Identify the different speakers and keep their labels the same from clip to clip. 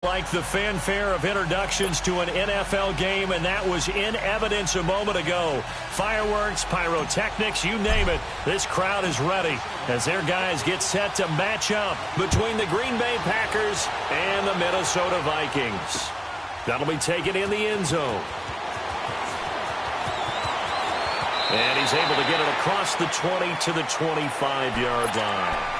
Speaker 1: Like the fanfare of introductions to an NFL game, and that was in evidence a moment ago. Fireworks, pyrotechnics, you name it. This crowd is ready as their guys get set to match up between the Green Bay Packers and the Minnesota Vikings. That'll be taken in the end zone. And he's able to get it across the 20 to the 25-yard line.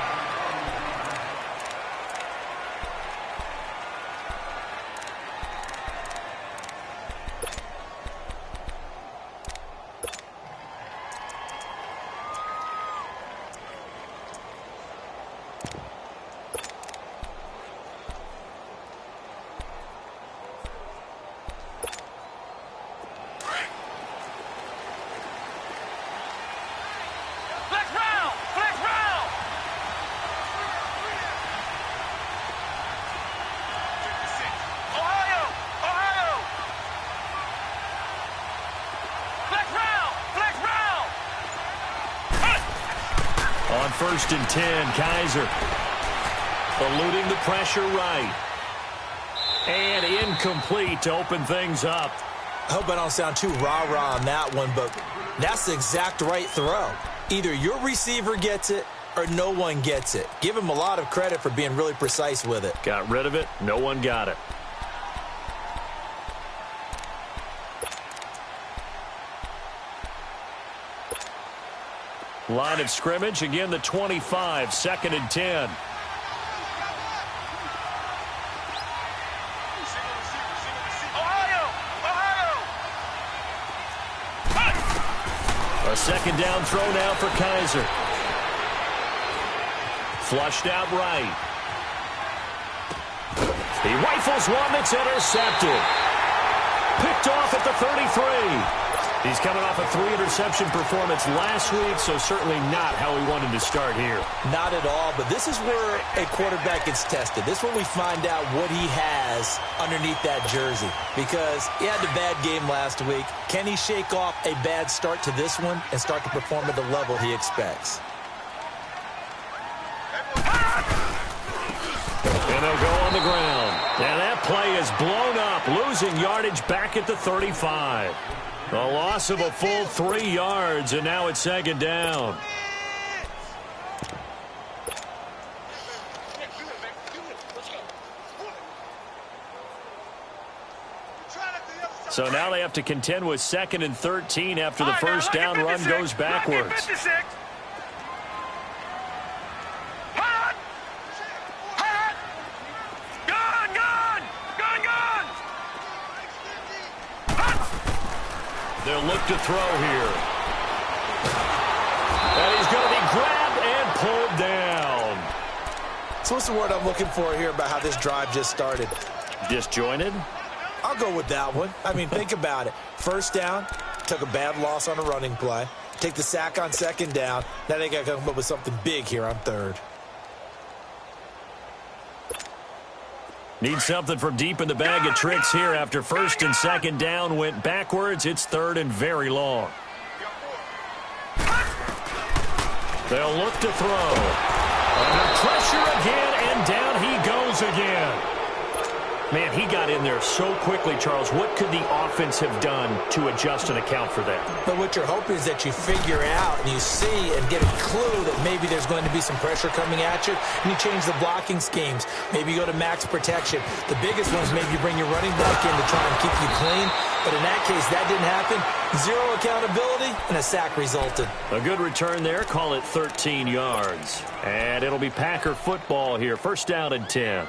Speaker 1: On 1st and 10, Kaiser eluding the pressure right. And incomplete to open things up.
Speaker 2: I hope I don't sound too rah-rah on that one, but that's the exact right throw. Either your receiver gets it or no one gets it. Give him a lot of credit for being really precise with it.
Speaker 1: Got rid of it. No one got it. Line of scrimmage, again the 25, 2nd and 10. A second down throw now for Kaiser. Flushed out right. He rifles one that's intercepted. Picked off at the 33. He's coming off a 3-interception performance last week, so certainly not how he wanted to start here.
Speaker 2: Not at all, but this is where a quarterback gets tested. This is when we find out what he has underneath that jersey, because he had a bad game last week. Can he shake off a bad start to this one and start to perform at the level he expects?
Speaker 1: And they'll go on the ground. And that play is blown up, losing yardage back at the 35. A loss of a full 3 yards, and now it's 2nd down. So now they have to contend with 2nd and 13 after the first down run goes backwards. They'll look to throw here. And he's going to be grabbed and pulled down.
Speaker 2: So what's the word I'm looking for here about how this drive just started?
Speaker 1: Disjointed?
Speaker 2: I'll go with that one. I mean, think about it. First down, took a bad loss on a running play. Take the sack on 2nd down. Now they got to come up with something big here on 3rd.
Speaker 1: Need something from deep in the bag of tricks here after 1st and 2nd down went backwards. It's 3rd and very long. They'll look to throw. Under pressure again, and down he goes again. Man, he got in there so quickly, Charles. What could the offense have done to adjust and account for that?
Speaker 2: But what you're hoping is that you figure out and you see and get a clue that maybe there's going to be some pressure coming at you, and you change the blocking schemes. Maybe you go to max protection. The biggest one is maybe you bring your running back in to try and keep you clean. But in that case, that didn't happen. 0 accountability, and a sack resulted.
Speaker 1: A good return there. Call it 13 yards. And it'll be Packer football here. 1st down and 10.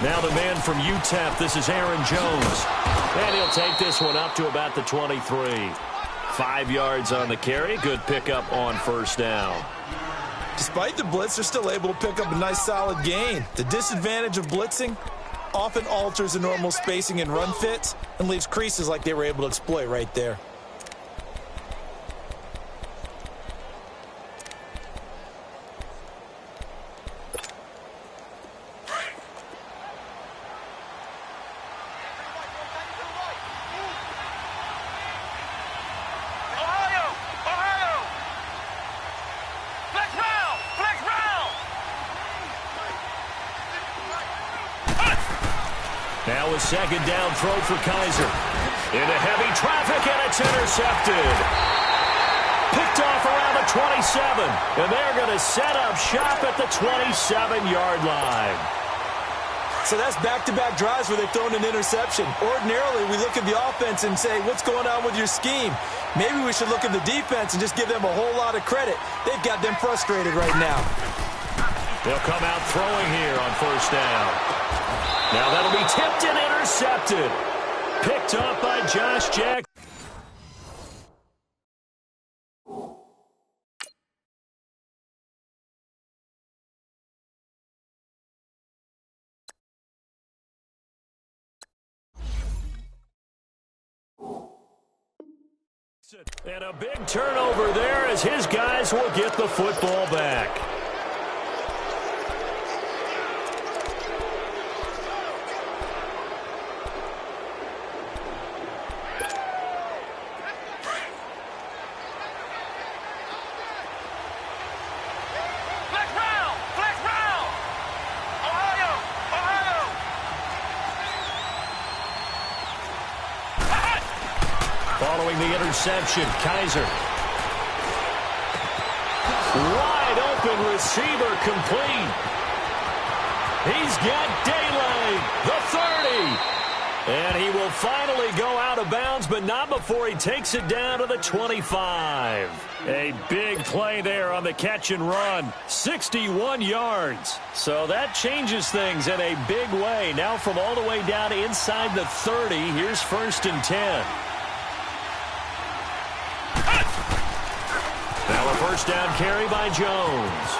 Speaker 1: Now the man from UTEP, this is Aaron Jones. And he'll take this one up to about the 23. 5 yards on the carry. Good pickup on 1st down.
Speaker 2: Despite the blitz, they're still able to pick up a nice solid gain. The disadvantage of blitzing often alters the normal spacing and run fits and leaves creases like they were able to exploit right there.
Speaker 1: Now a second down throw for Kaiser. Into heavy traffic, and it's intercepted. Picked off around the 27, and they're going to set up shop at the 27-yard line.
Speaker 2: So that's back-to-back drives where they've thrown an interception. Ordinarily, we look at the offense and say, what's going on with your scheme? Maybe we should look at the defense and just give them a whole lot of credit. They've got them frustrated right now.
Speaker 1: They'll come out throwing here on first down. Now that'll be tipped and intercepted. Picked up by Josh Jackson. And a big turnover there as his guys will get the football back. Following the interception, Kaiser. Wide open receiver complete. He's got daylight, the 30. And he will finally go out of bounds, but not before he takes it down to the 25. A big play there on the catch and run. 61 yards. So that changes things in a big way. Now from all the way down inside the 30, here's 1st and 10. Now a first down carry by Jones.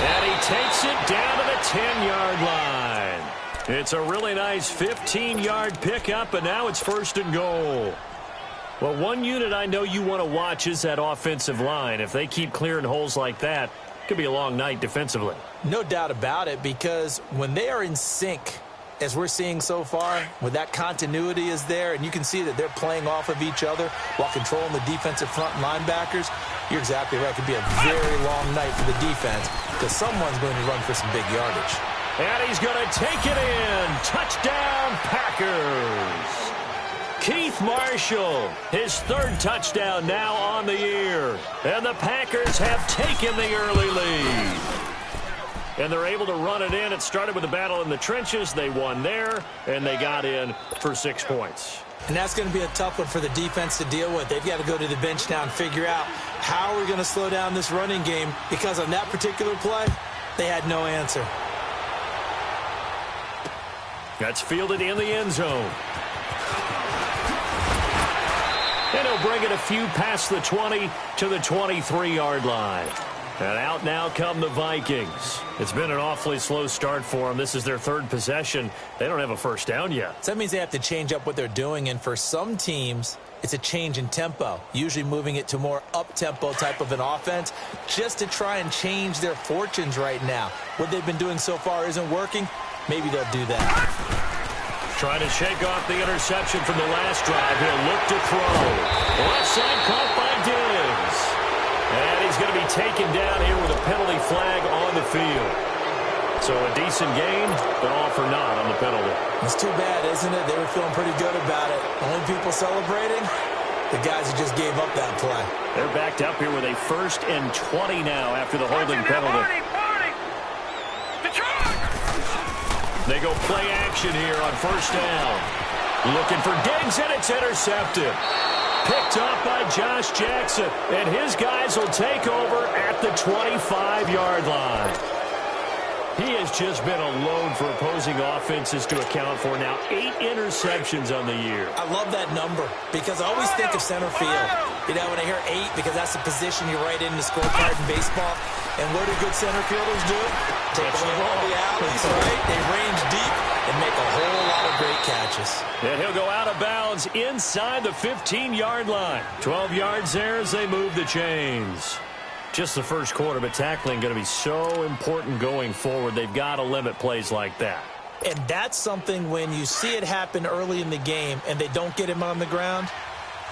Speaker 1: And he takes it down to the 10-yard line. It's a really nice 15-yard pickup, and now it's 1st and goal. Well, one unit I know you want to watch is that offensive line. If they keep clearing holes like that, it could be a long night defensively.
Speaker 2: No doubt about it, because when they are in sync, as we're seeing so far, when that continuity is there, and you can see that they're playing off of each other while controlling the defensive front linebackers, you're exactly right. It could be a very long night for the defense because someone's going to run for some big yardage.
Speaker 1: And he's going to take it in. Touchdown, Packers. Keith Marshall, his 3rd touchdown now on the year. And the Packers have taken the early lead. And they're able to run it in. It started with a battle in the trenches. They won there, and they got in for 6 points.
Speaker 2: And that's going to be a tough one for the defense to deal with. They've got to go to the bench now and figure out how we're going to slow down this running game, because on that particular play, they had no answer.
Speaker 1: That's fielded in the end zone. And he'll bring it a few past the 20 to the 23-yard line. And out now come the Vikings. It's been an awfully slow start for them. This is their 3rd possession. They don't have a first down yet.
Speaker 2: So that means they have to change up what they're doing. And for some teams, it's a change in tempo, usually moving it to more up-tempo type of an offense just to try and change their fortunes right now. What they've been doing so far isn't working. Maybe they'll do that.
Speaker 1: Trying to shake off the interception from the last drive. He'll look to throw. Left side caught by Diggs. And he's going to be taken down here with a penalty flag on the field. So a decent gain, but all for naught on the penalty.
Speaker 2: It's too bad, isn't it? They were feeling pretty good about it. Only people celebrating, the guys who just gave up that play.
Speaker 1: They're backed up here with a 1st and 20 now after the holding penalty. They go play action here on first down. Looking for Diggs, and it's intercepted. Picked up by Josh Jackson, and his guys will take over at the 25-yard line. He has just been a load for opposing offenses to account for. Now 8 interceptions on the year.
Speaker 2: I love that number because I always think of center field. You know, when I hear 8, because that's the position you write in the scorecard in baseball. And what do good center fielders do? Take away all the alleys, right? They range deep and make a whole lot of great catches.
Speaker 1: And he'll go out of bounds inside the 15-yard line. 12 yards there as they move the chains. Just the first quarter, but tackling going to be so important going forward. They've got to limit plays like that.
Speaker 2: And that's something when you see it happen early in the game and they don't get him on the ground,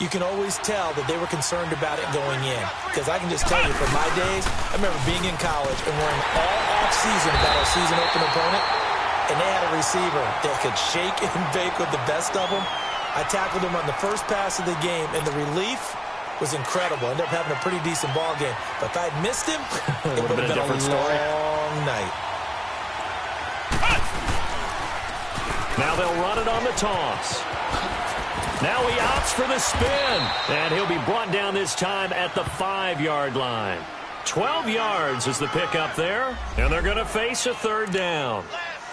Speaker 2: you can always tell that they were concerned about it going in. Because I can just tell you from my days, I remember being in college and worrying all off-season about our season open opponent. and they had a receiver that could shake and bake with the best of them. I tackled him on the first pass of the game, and the relief was incredible. Ended up having a pretty decent ball game. But if I had missed him, it would have been a long night.
Speaker 1: Now they'll run it on the toss. Now he opts for the spin, and he'll be brought down this time at the 5-yard line. 12 yards is the pickup there, and they're going to face a third down.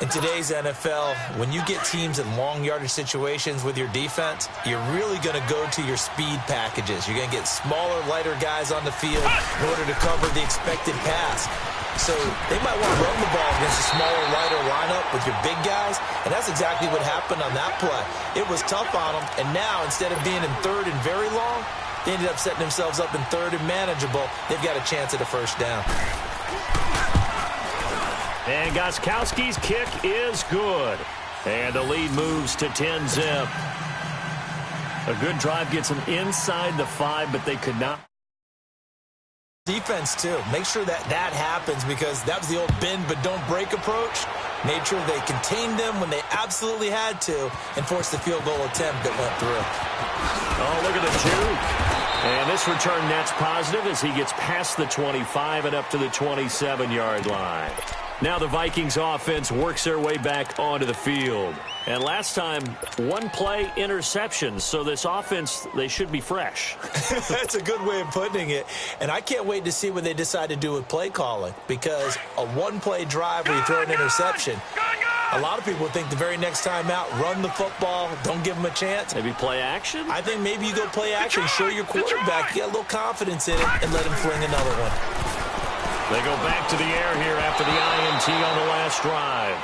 Speaker 2: In today's NFL, when you get teams in long yardage situations with your defense, you're really going to go to your speed packages. You're going to get smaller, lighter guys on the field in order to cover the expected pass. So they might want to run the ball against a smaller, lighter lineup with your big guys, and that's exactly what happened on that play. It was tough on them, and now instead of being in third and very long, they ended up setting themselves up in third and manageable. They've got a chance at a first down.
Speaker 1: And Gostkowski's kick is good. And the lead moves to 10-zip. A good drive gets them inside the 5, but they could not.
Speaker 2: Defense, too. Make sure that happens, because that was the old bend but don't break approach. Made sure they contained them when they absolutely had to and forced the field goal attempt that went through.
Speaker 1: Oh, look at the juke. And this return net's positive as he gets past the 25 and up to the 27-yard line. Now the Vikings offense works their way back onto the field. And last time, one play interception. So this offense, they should be fresh.
Speaker 2: That's a good way of putting it. And I can't wait to see what they decide to do with play calling, because a one-play drive where you throw an interception, a lot of people think the very next time out, run the football, don't give them a chance.
Speaker 1: Maybe play action?
Speaker 2: I think maybe you go play action, show your quarterback, get a little confidence in it, and let him fling another one.
Speaker 1: They go back to the air here after the INT on the last drive.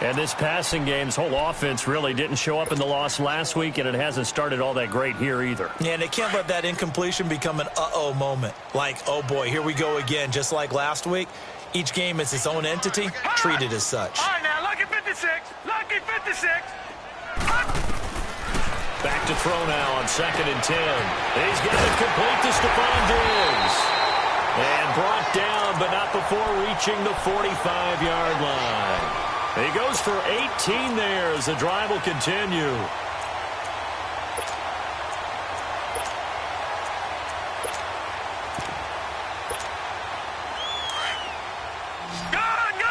Speaker 1: And this passing game's whole offense really didn't show up in the loss last week, and it hasn't started all that great here either.
Speaker 2: Yeah, and they can't let that incompletion become an uh-oh moment. Like, oh boy, here we go again, just like last week. Each game is its own entity, treated as such.
Speaker 3: All right, now, lucky 56, lucky 56.
Speaker 1: Back to throw now on 2nd and 10. He's got it complete to Stephon Diggs. And brought down, but not before reaching the 45-yard line. He goes for 18 there as the drive will continue.
Speaker 3: Gone!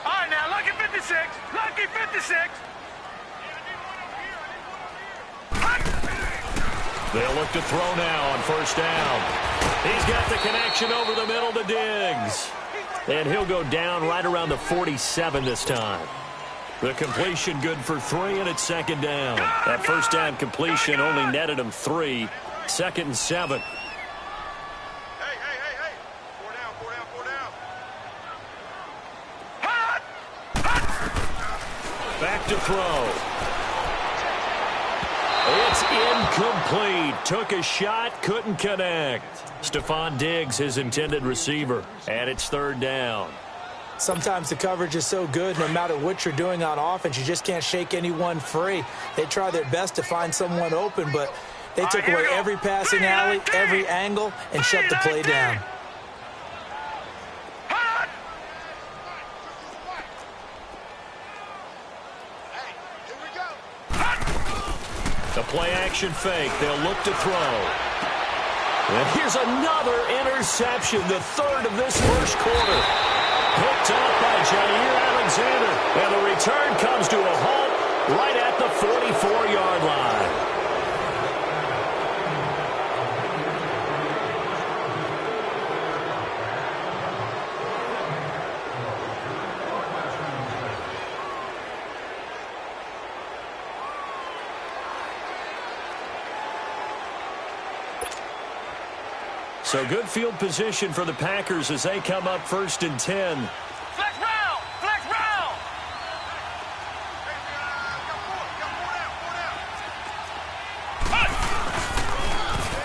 Speaker 3: All right, now, lucky 56, lucky 56.
Speaker 1: They'll look to throw now on 1st down. He's got the connection over the middle to Diggs. And he'll go down right around the 47 this time. The completion good for 3, and it's 2nd down. That 1st down completion only netted him 3. 2nd and 7.
Speaker 3: Hey. 4 down.
Speaker 1: Back to throw. It's incomplete. Took a shot, couldn't connect. Stephon Diggs, his intended receiver, and it's 3rd down.
Speaker 2: Sometimes the coverage is so good, no matter what you're doing on offense, you just can't shake anyone free. They try their best to find someone open, but they took away every passing alley, every angle, and shut the play down.
Speaker 1: The play-action fake. They'll look to throw. And here's another interception, the 3rd of this 1st quarter. Picked up by Jair Alexander. And the return comes to a halt right at the 44-yard line. So good field position for the Packers as they come up 1st and 10.
Speaker 3: Flex round!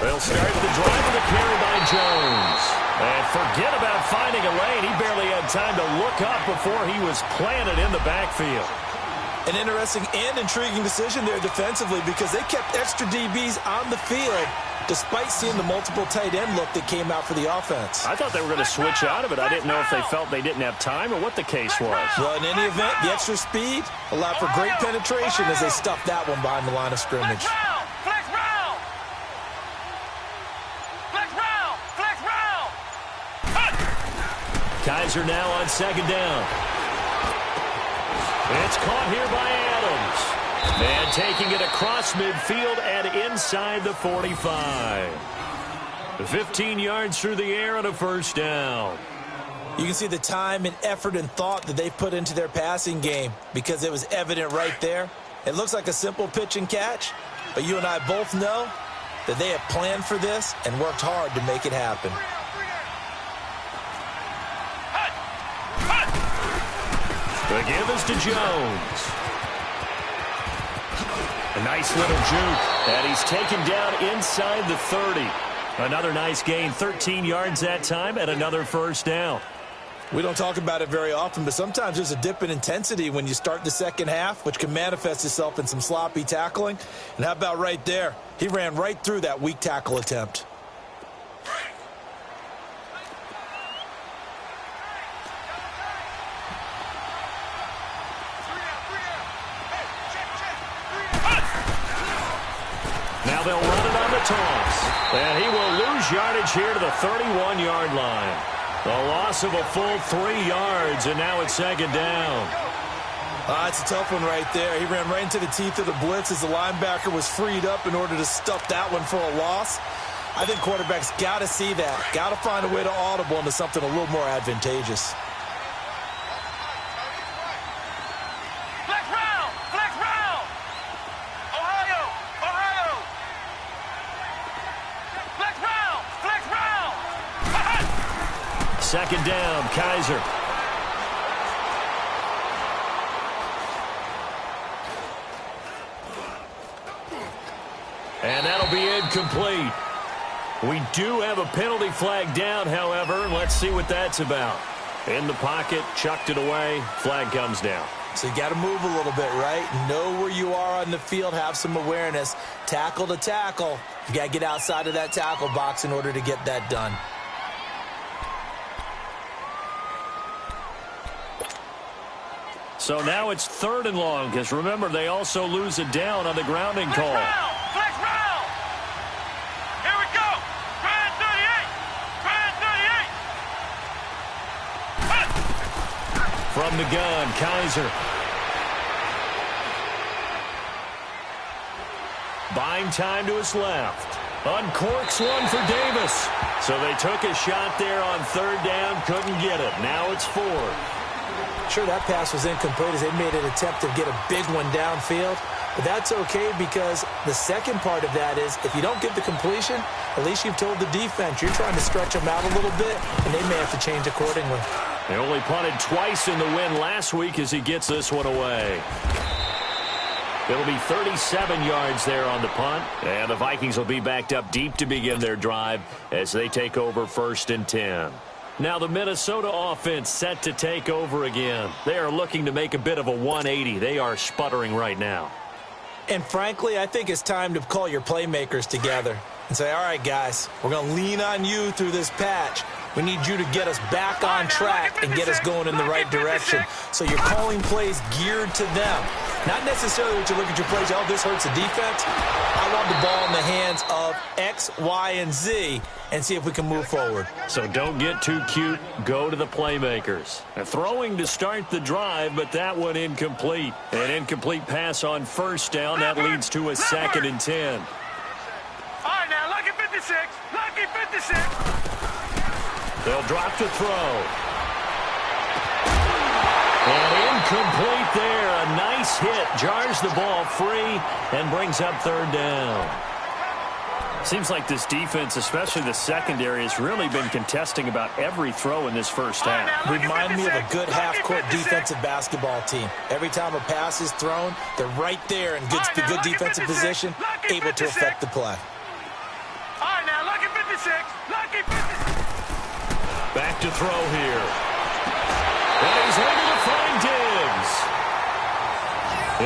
Speaker 1: They'll start the drive with a carry by Jones. And forget about finding a lane. He barely had time to look up before he was planted in the backfield.
Speaker 2: An interesting and intriguing decision there defensively, because they kept extra DBs on the field despite seeing the multiple tight end look that came out for the offense.
Speaker 1: I thought they were going to switch out of it. I didn't know if they felt they didn't have time or what the case was.
Speaker 2: Well, in any event, the extra speed allowed for great penetration as they stuffed that one behind the line of scrimmage.
Speaker 3: Flex round! Flex round! Flex round!
Speaker 1: Kaiser now on second down. It's caught here by Adams. And taking it across midfield and inside the 45. 15 yards through the air and a first down.
Speaker 2: You can see the time and effort and thought that they put into their passing game because it was evident right there. It looks like a simple pitch and catch, but you and I both know that they have planned for this and worked hard to make it happen.
Speaker 1: The give is to Jones. A nice little juke, and he's taken down inside the 30. Another nice gain, 13 yards that time, and another first down.
Speaker 2: We don't talk about it very often, but sometimes there's a dip in intensity when you start the second half, which can manifest itself in some sloppy tackling. And how about right there? He ran right through that weak tackle attempt.
Speaker 1: Now they'll run it on the toss. And he will lose yardage here to the 31-yard line. The loss of a full 3 yards, and now it's second down.
Speaker 2: It's a tough one right there. He ran right into the teeth of the blitz as the linebacker was freed up in order to stuff that one for a loss. I think quarterbacks got to see that. Got to find a way to audible into something a little more advantageous.
Speaker 3: Flex round! Flex round! Ohio! Ohio! Flex round! Flex round!
Speaker 1: Second down, Kaiser. And that'll be incomplete. We do have a penalty flag down, however. Let's see what that's about. In the pocket, chucked it away, flag comes down.
Speaker 2: So you got to move a little bit, right? Know where you are on the field, have some awareness. Tackle to tackle. You got to get outside of that tackle box in order to get that done.
Speaker 1: So now it's 3rd and long, because remember, they also lose it down on the grounding call.
Speaker 3: Flex round! Here we go! Grand 38! Grand 38!
Speaker 1: From the gun, Kaiser. Buying time to his left. Uncorks one for Davis. So they took a shot there on 3rd down, couldn't get it. Now it's 4th.
Speaker 2: Sure, that pass was incomplete as they made an attempt to get a big one downfield. But that's okay because the second part of that is if you don't get the completion, at least you've told the defense you're trying to stretch them out a little bit, and they may have to change accordingly.
Speaker 1: They only punted twice in the win last week as he gets this one away. It'll be 37 yards there on the punt, and the Vikings will be backed up deep to begin their drive as they take over 1st and 10. Now the Minnesota offense set to take over again. They are looking to make a bit of a 180. They are sputtering right now.
Speaker 2: And frankly, I think it's time to call your playmakers together and say, all right, guys, we're going to lean on you through this patch. We need you to get us back on track and get us going in the right direction. So you're calling plays geared to them. Not necessarily what you look at your plays, oh, this hurts the defense. I want the ball in the hands of X, Y, and Z and see if we can move forward.
Speaker 1: So don't get too cute. Go to the playmakers. A throwing to start the drive, but that one incomplete. An incomplete pass on 1st down. That leads to a 2nd and 10.
Speaker 3: All right, now, lucky 56. Lucky 56.
Speaker 1: They'll drop to throw. And incomplete there. A nice hit. Jars the ball free and brings up 3rd down. Seems like this defense, especially the secondary, has really been contesting about every throw in this first half.
Speaker 2: Remind me of a good half-court defensive basketball team. Every time a pass is thrown, they're right there in good defensive position, able to affect the play.
Speaker 3: All right, now, lucky 56. Lucky 56.
Speaker 1: Back to throw here. And he's able to find Diggs.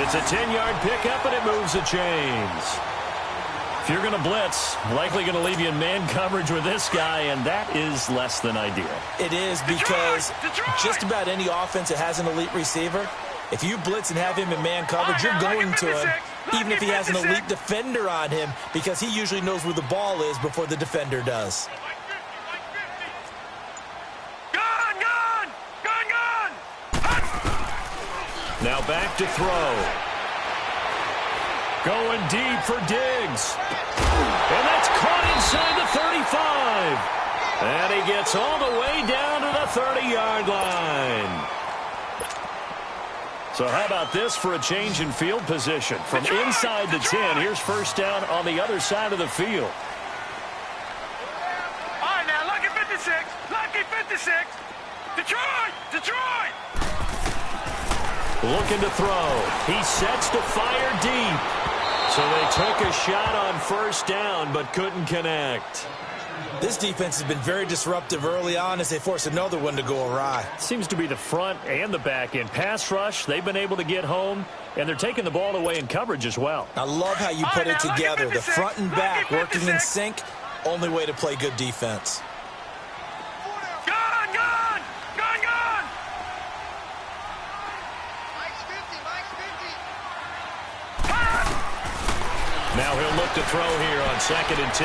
Speaker 1: It's a 10-yard pickup, and it moves the chains. If you're going to blitz, likely going to leave you in man coverage with this guy, and that is less than ideal.
Speaker 2: It is because just about any offense that has an elite receiver, if you blitz and have him in man coverage, you're going to him, even if he has an elite defender on him, because he usually knows where the ball is before the defender does.
Speaker 1: Now back to throw. Going deep for Diggs. And that's caught inside the 35. And he gets all the way down to the 30-yard line. So how about this for a change in field position? From inside the 10, here's first down on the other side of the field.
Speaker 3: All right, now, lucky 56. Lucky 56. Detroit! Detroit!
Speaker 1: Looking to throw. He sets to fire deep. So they took a shot on first down, but couldn't connect.
Speaker 2: This defense has been very disruptive early on as they force another one to go awry.
Speaker 1: Seems to be the front and the back end. Pass rush, they've been able to get home, and they're taking the ball away in coverage as well.
Speaker 2: I love how you put it together. The front and back working in sync, only way to play good defense.
Speaker 1: Now he'll look to throw here on 2nd and 10.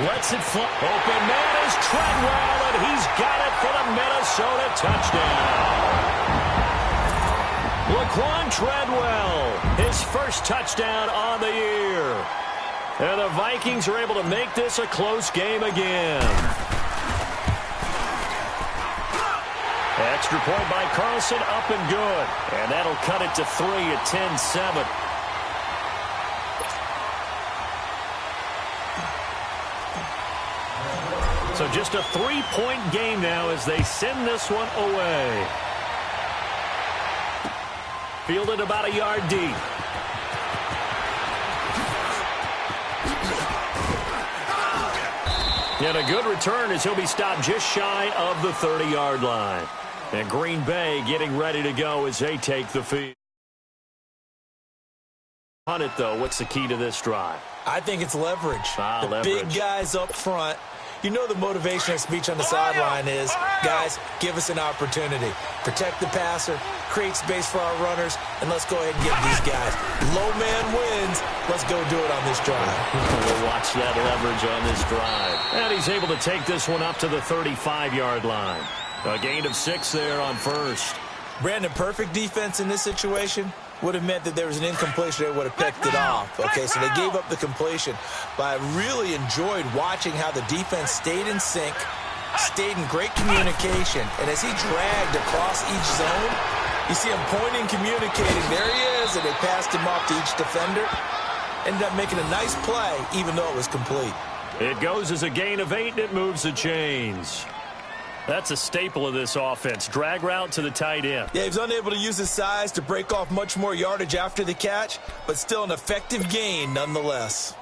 Speaker 1: Lets it fly. Open man is Treadwell, and he's got it for the Minnesota touchdown. Laquan Treadwell, his first touchdown on the year. And the Vikings are able to make this a close game again. Extra point by Carlson, up and good. And that'll cut it to 3 at 10-7. So just a 3-point game now as they send this one away. Fielded about a yard deep. And a good return as he'll be stopped just shy of the 30-yard line. And Green Bay getting ready to go as they take the field. On it, though, what's the key to this drive?
Speaker 2: I think it's leverage.
Speaker 1: Leverage.
Speaker 2: Big guys up front. You know the motivational speech on the sideline is, guys, give us an opportunity. Protect the passer, create space for our runners, and let's go ahead and get these guys. Low man wins. Let's go do it on this drive.
Speaker 1: We'll watch that leverage on this drive. And he's able to take this one up to the 35-yard line. A gain of 6 there on first.
Speaker 2: Brandon, perfect defense in this situation would have meant that there was an incompletion that would have picked it off. Okay, so they gave up the completion. But I really enjoyed watching how the defense stayed in sync, stayed in great communication. And as he dragged across each zone, you see him pointing, communicating. There he is, and they passed him off to each defender. Ended up making a nice play, even though it was complete.
Speaker 1: It goes as a gain of 8, and it moves the chains. That's a staple of this offense. Drag route to the tight end.
Speaker 2: Yeah, he was unable to use his size to break off much more yardage after the catch, but still an effective gain nonetheless.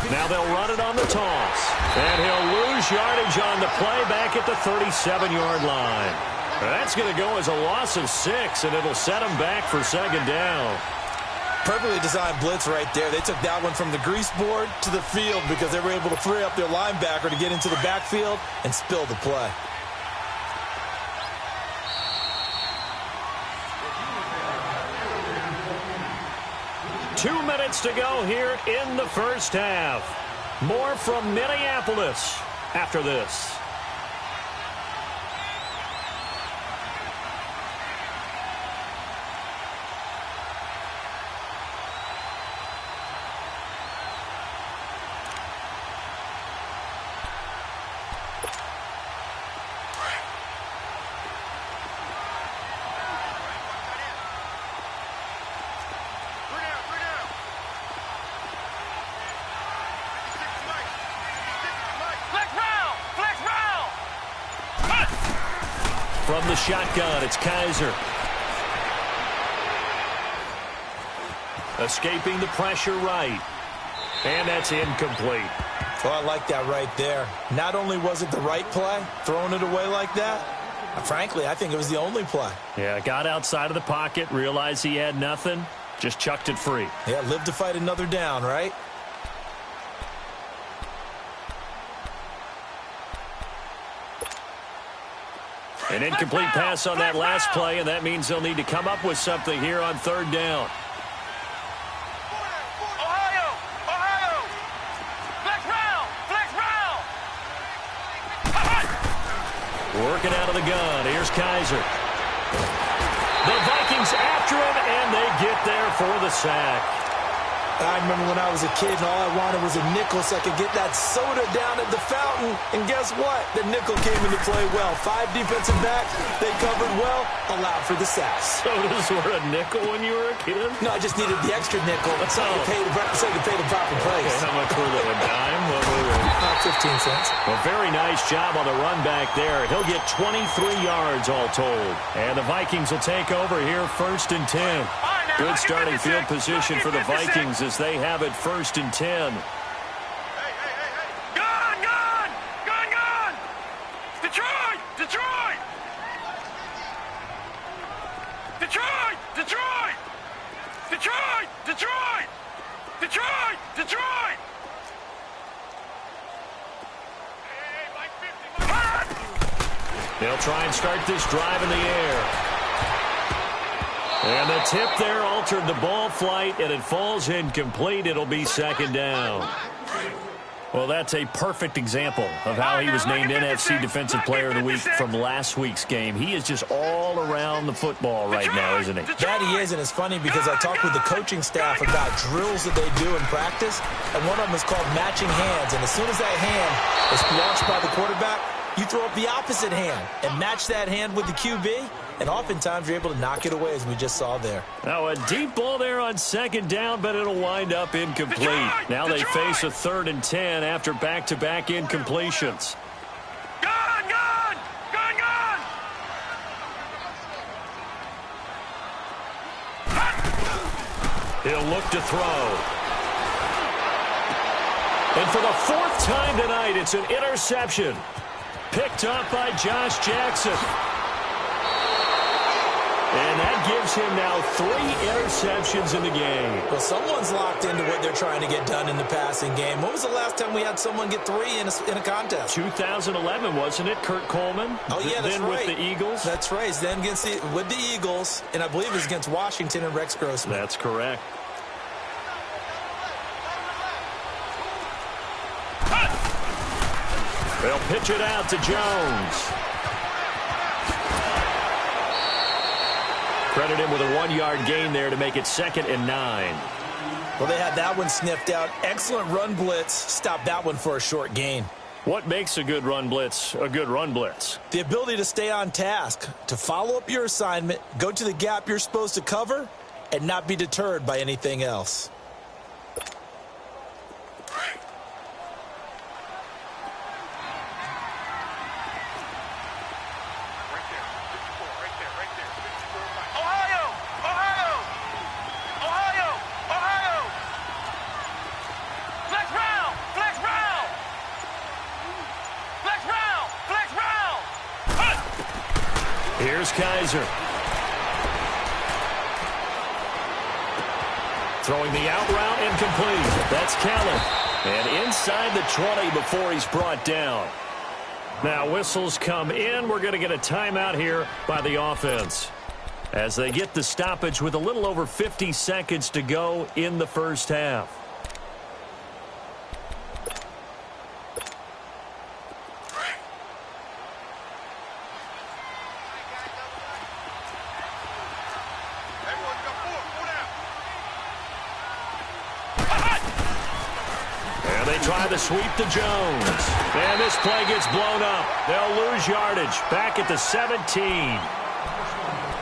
Speaker 1: Now they'll run it on the toss. And he'll lose yardage on the play back at the 37-yard line. That's going to go as a loss of 6, and it'll set him back for 2nd down.
Speaker 2: Perfectly designed blitz right there. They took that one from the grease board to the field because they were able to free up their linebacker to get into the backfield and spill the play.
Speaker 1: Two minutes to go here in the first half. More from Minneapolis after this. From the shotgun, it's Kaiser. Escaping the pressure right. And that's incomplete.
Speaker 2: Oh, I like that right there. Not only was it the right play, throwing it away like that, Frankly, I think it was the only play.
Speaker 1: Yeah, got outside of the pocket, realized he had nothing, just chucked it free.
Speaker 2: Yeah, live to fight another down, right?
Speaker 1: An incomplete pass on that last play, and that means they'll need to come up with something here on third down. Working out of the gun. Here's Kaiser. The Vikings after him, and they get there for the sack.
Speaker 2: I remember when I was a kid and all I wanted was a nickel so I could get that soda down at the fountain. And guess what? The nickel came into play well. 5 defensive backs, they covered well, allowed for the sacks.
Speaker 1: Sodas were a nickel when you were a kid?
Speaker 2: No, I just needed the extra nickel so I could pay the proper price.
Speaker 1: Okay, how much were they? A dime? What were they?
Speaker 2: 15 cents.
Speaker 1: Well, very nice job on the run back there. He'll get 23 yards all told. And the Vikings will take over here, 1st and 10. Good starting field position for the Vikings as they have it 1st and 10.
Speaker 3: Gun! Detroit! Detroit! Detroit! Detroit! Detroit! Detroit! Detroit! Detroit!
Speaker 1: They'll try and start this drive in the air. And the tip there altered the ball flight, and it falls incomplete. It'll be 2nd down. Well, that's a perfect example of how he was named NFC Defensive Player of the Week from last week's game. He is just all around the football right now, isn't he?
Speaker 2: That he is, and it's funny because I talked with the coaching staff about drills that they do in practice, and one of them is called matching hands. And as soon as that hand is launched by the quarterback, you throw up the opposite hand and match that hand with the QB, and oftentimes you're able to knock it away, as we just saw there.
Speaker 1: Now a deep ball there on 2nd down, but it'll wind up incomplete. Now they face a 3rd and 10 after back-to-back incompletions.
Speaker 3: Gun!
Speaker 1: He'll look to throw. And for the 4th time tonight, it's an interception. Picked up by Josh Jackson. And that gives him now 3 interceptions in the game.
Speaker 2: Well, someone's locked into what they're trying to get done in the passing game. When was the last time we had someone get 3 in a contest?
Speaker 1: 2011, wasn't it? Kurt Coleman?
Speaker 2: Oh, yeah, that's
Speaker 1: then
Speaker 2: right.
Speaker 1: with the Eagles?
Speaker 2: That's right. Then with the Eagles, and I believe it was against Washington and Rex Grossman.
Speaker 1: That's correct. They'll pitch it out to Jones. Credit him with a 1-yard gain there to make it 2nd and 9.
Speaker 2: Well, they had that one sniffed out. Excellent run blitz. Stopped that one for a short gain.
Speaker 1: What makes a good run blitz a good run blitz?
Speaker 2: The ability to stay on task, to follow up your assignment, go to the gap you're supposed to cover, and not be deterred by anything else.
Speaker 1: Here's Kaiser. Throwing the out route incomplete. That's Kellen. And inside the 20 before he's brought down. Now whistles come in. We're going to get a timeout here by the offense, as they get the stoppage with a little over 50 seconds to go in the first half. Try the sweep to Jones. And this play gets blown up. They'll lose yardage. Back at the 17.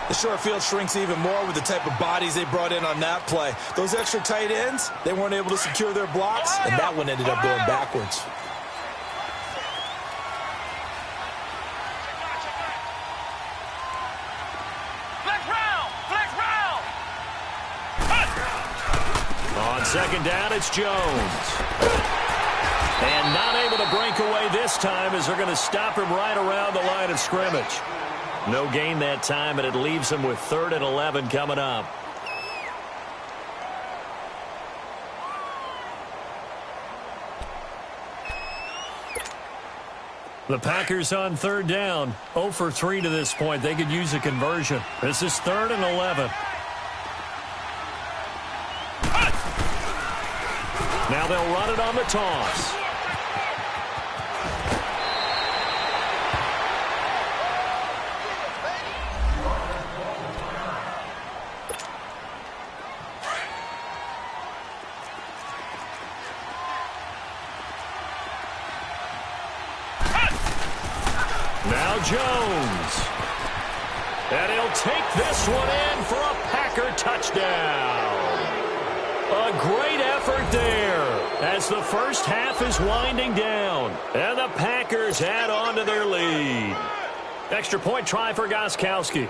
Speaker 2: The short field shrinks even more with the type of bodies they brought in on that play. Those extra tight ends, they weren't able to secure their blocks, and that one ended up going backwards.
Speaker 1: On 2nd down, it's Jones. And not able to break away this time, as they're going to stop him right around the line of scrimmage. No gain that time, and it leaves them with 3rd and 11 coming up. The Packers on 3rd down. 0 for 3 to this point. They could use a conversion. This is 3rd and 11. Now they'll run it on the toss. Now Jones. And he'll take this one in for a Packer touchdown. A great effort there as the first half is winding down. And the Packers add on to their lead. Extra point try for Gostkowski.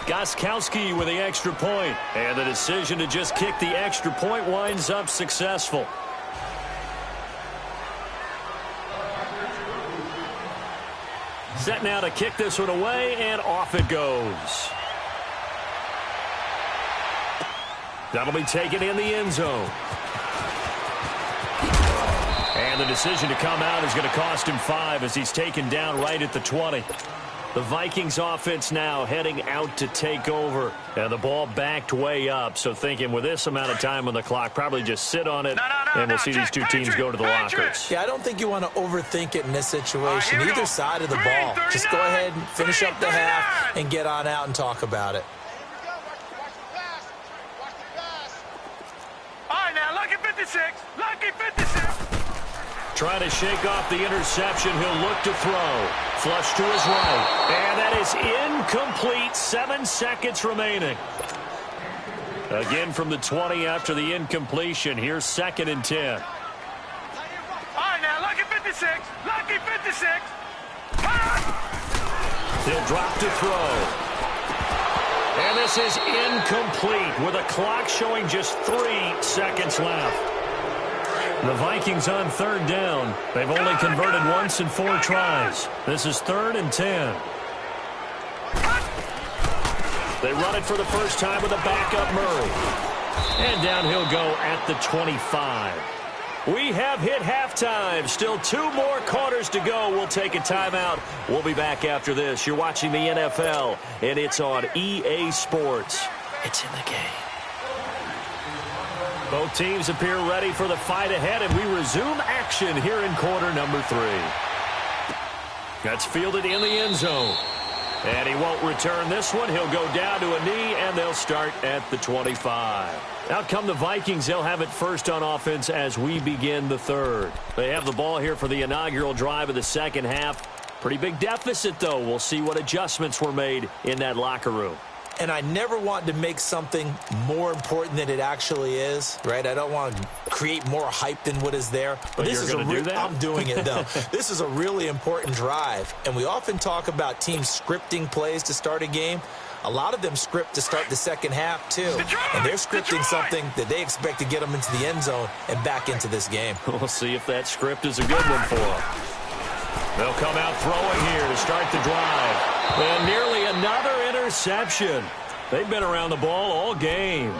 Speaker 1: Gostkowski with the extra point. And the decision to just kick the extra point winds up successful. Set now to kick this one away, and off it goes. That'll be taken in the end zone. And the decision to come out is going to cost him 5 as he's taken down right at the 20. The Vikings offense now heading out to take over. And the ball backed way up. So thinking with this amount of time on the clock, probably just sit on it, and we'll see these two teams go to the lockers.
Speaker 2: Yeah, I don't think you want to overthink it in this situation. Either side of the ball. Just go ahead and finish up the half and get on out and talk about it.
Speaker 3: All right, now, lucky 56. Lucky 56.
Speaker 1: Trying to shake off the interception. He'll look to throw. Flush to his right. And that is incomplete. 7 seconds remaining. Again from the 20 after the incompletion. Here's 2nd and 10.
Speaker 3: All right, now, lucky 56. Lucky 56.
Speaker 1: He'll drop to throw. And this is incomplete with a clock showing just 3 seconds left. The Vikings on 3rd down. They've only converted once in 4 tries. This is 3rd and 10. They run it for the first time with a backup Murray. And down he'll go at the 25. We have hit halftime. Still 2 more quarters to go. We'll take a timeout. We'll be back after this. You're watching the NFL, and it's on EA Sports. It's in the game. Both teams appear ready for the fight ahead, and we resume action here in quarter number 3. That's fielded in the end zone. And he won't return this one. He'll go down to a knee, and they'll start at the 25. Out come the Vikings. They'll have it first on offense as we begin the 3rd. They have the ball here for the inaugural drive of the second half. Pretty big deficit, though. We'll see what adjustments were made in that locker room.
Speaker 2: And I never want to make something more important than it actually is, right? I don't want to create more hype than what is there.
Speaker 1: But this is do that?
Speaker 2: I'm doing it, though. This is a really important drive. And we often talk about teams scripting plays to start a game. A lot of them script to start the second half, too. And they're scripting something that they expect to get them into the end zone and back into this game.
Speaker 1: We'll see if that script is a good one for them. They'll come out throwing here to start the drive. And nearly another interception. They've been around the ball all game.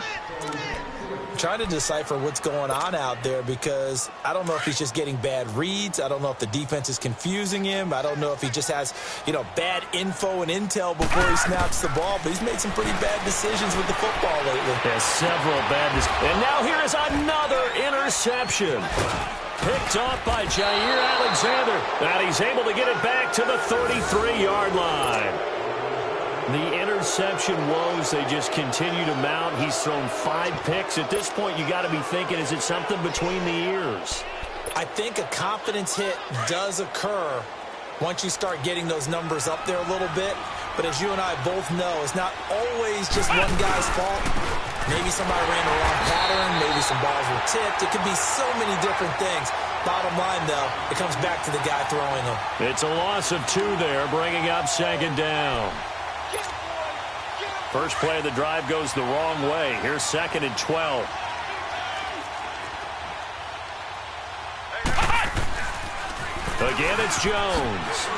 Speaker 2: Trying to decipher what's going on out there because I don't know if he's just getting bad reads. I don't know if the defense is confusing him. I don't know if he just has, bad info and intel before he snaps the ball. But he's made some pretty bad decisions with the football lately.
Speaker 1: Yeah, several bad decisions. And now here is another interception. Picked off by Jair Alexander. And he's able to get it back to the 33-yard line. The interception woes, they just continue to mount. He's thrown 5 picks. At this point, you got to be thinking, is it something between the ears?
Speaker 2: I think a confidence hit does occur once you start getting those numbers up there a little bit. But as you and I both know, it's not always just one guy's fault. Maybe somebody ran the wrong pattern. Maybe some balls were tipped. It could be so many different things. Bottom line, though, it comes back to the guy throwing them.
Speaker 1: It's a loss of 2 there, bringing up 2nd down. First play of the drive goes the wrong way. Here's 2nd and 12. Again, it's Jones.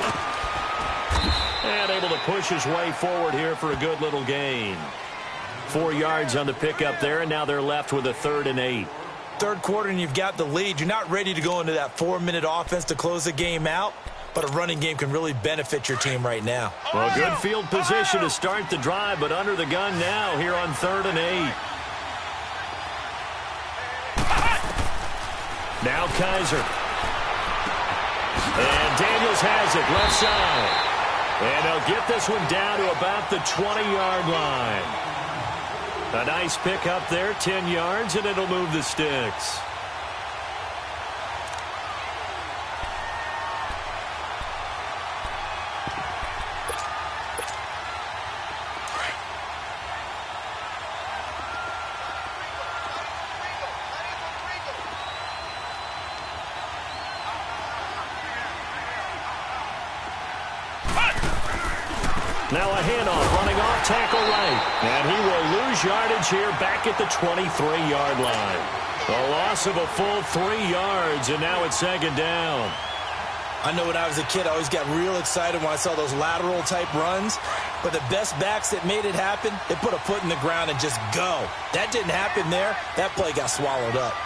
Speaker 1: And able to push his way forward here for a good little gain. 4 yards on the pickup there, and now they're left with a 3rd and 8.
Speaker 2: Third quarter and you've got the lead. You're not ready to go into that 4-minute offense to close the game out, but a running game can really benefit your team right now.
Speaker 1: Well, good field position to start the drive, but under the gun now here on 3rd and 8. Now Kaiser. And Daniels has it, left side. And they'll get this one down to about the 20-yard line. A nice pick up there, 10 yards, and it'll move the sticks. Now a handoff, running off tackle right. And he will lose yardage here back at the 23-yard line. A loss of a full 3 yards, and now it's 2nd down.
Speaker 2: I know when I was a kid, I always got real excited when I saw those lateral-type runs. But the best backs that made it happen, they put a foot in the ground and just go. That didn't happen there. That play got swallowed up.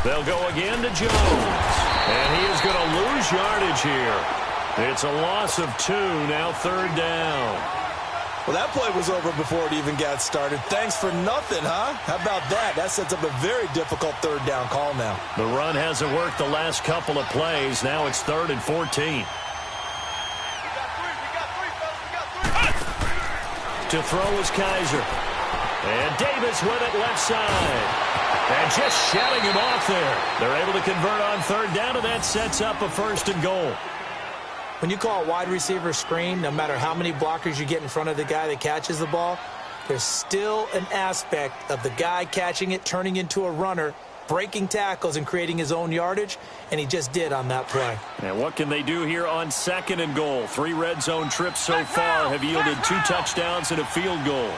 Speaker 1: They'll go again to Jones. And he is going to lose yardage here. It's a loss of 2, now 3rd down.
Speaker 2: Well, that play was over before it even got started. Thanks for nothing, huh? How about that? That sets up a very difficult 3rd down call now.
Speaker 1: The run hasn't worked the last couple of plays. Now it's 3rd and 14. To throw is Kaiser. And Davis with it left side. And just shutting him off there. They're able to convert on 3rd down, and that sets up a 1st and goal.
Speaker 2: When you call a wide receiver screen, no matter how many blockers you get in front of the guy that catches the ball, there's still an aspect of the guy catching it, turning into a runner, breaking tackles and creating his own yardage, and he just did on that play.
Speaker 1: And what can they do here on 2nd and goal? 3 red zone trips so far have yielded 2 touchdowns and a field goal.